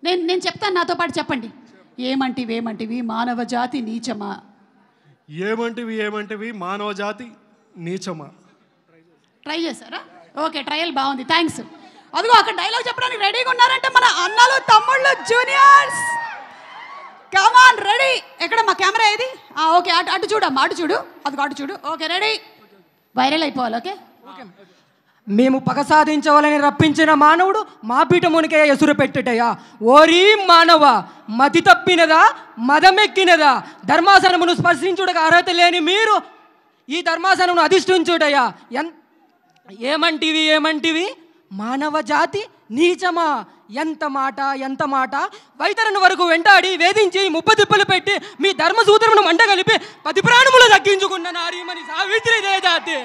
నేను చెప్తాను, నాతో పాటు చెప్పండి. ఏమంటివి మానవ జాతి నీచమా. ఏమంటివి మానవ జాతి నీచమా. ట్రై చేశారా? ఓకే, ట్రయల్ బాగుంది, థ్యాంక్స్. అదిగో అక్కడ డైలాగ్ చెప్పడానికి రెడీగా ఉన్నారంటే మన అన్నలు తమ్ముళ్ళు జూనియర్స్. కమాన్, రెడీ. ఎక్కడ మా కెమెరా ఏది? ఓకే, అటు చూడమ్మా, అటు చూడు, అదిగో అటు చూడు. Okay, ready. వైరల్ అయిపోవాలి. ఓకే. మేము పగ సాధించవాలని రప్పించిన మానవుడు మా పీఠమునికే ఎసురు పెట్టుటయ్యా. ఓరి మానవ, మతి తప్పినదా, మదమెక్కినదా? ధర్మాసనమును స్పర్శించుటకు అర్హత లేని మీరు ఈ ధర్మాసనమును అధిష్ఠించుటయ్యా. ఏమంటివి మానవ జాతి నీచమా. ఎంత మాట. వైతరణ వరకు వెంటాడి వేధించి ముప్పతిప్పలు పెట్టి మీ ధర్మసూత్రమును మంటగలిపి 10 ప్రాణములు దక్కించుకున్న నారీమణి సావిత్రిదే జాతి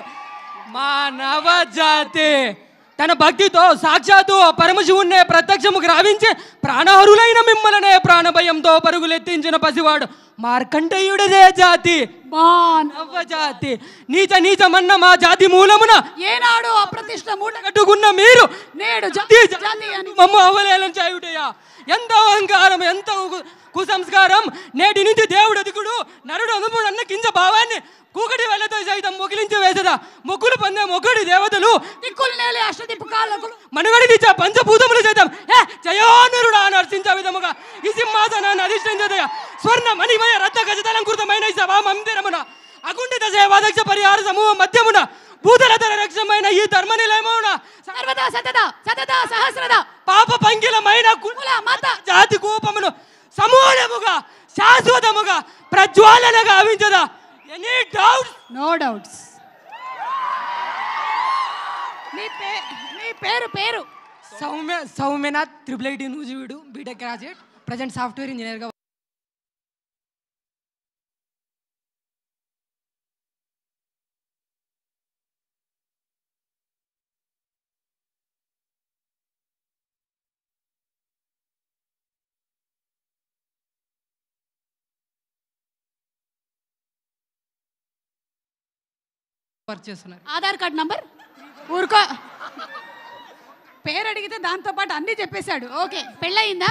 మానవ జాతి. తన భక్తితో సాక్షాత్తు పరమశివుణ్ణే ప్రత్యక్షము గ్రావించి ప్రాణహరులైన మిమ్మలనే ప్రాణభయంతో పరుగులెత్తించిన పసివాడు మార్కండేయుడిదే జాతి మానవ జాతి. నీచమన్న మా జాతి మూలమున ఏనాడు అప్రతిష్ట మూట కట్టుకున్న మీరు నేడు మమ్మ అవలేలం చేయుటయా. ఎంత అహంకారం, ఎంత కుసంస్కారం. నేటి నుంచి దేవుడు అధికుడు, నరుడు అనుభవుడు అన్న కింద భావాన్ని కూకటి వెళ్ళతో సైతం మొగిలించి వేసదా. మొగ్గులు పొందే మొగ్గుడి దేవతలు దిక్కులు నేలే అష్టదిప్పు కాళ్ళకులు మనుగడిచ్చే పంచభూతములు సైతం జయోనరుడా నర్శించ విధముగా ఈ సింహాసనాన్ని అధిష్ఠించదయ. స్వర్ణ మణిమయ రత్న గజతలంకృతమైన ఈ సభా మందిరమున అకుంఠిత సేవాదక్ష పరిహార సమూహ మధ్యమున భూతలతర రక్షమైన ఈ ధర్మ నిలయమున సర్వదా సతదా సహస్రద పాప పంకిలమైన కుల మత జాతి కూపమును సమూలముగా శాశ్వతముగా ప్రజ్వాలన గావించదా. Any doubts? No doubts. మీ పేరు? Soumyanath, IIIT Nuzvid, BTech graduate, present software ఇంజనీర్గా వర్క్ చేస్తున్నారు. ఆధార్ కార్డ్ నంబర్ ఊరుకో. పేరు అడిగితే దాంతో పాటు అన్నీ చెప్పేశాడు. ఓకే, పెళ్ళయిందా?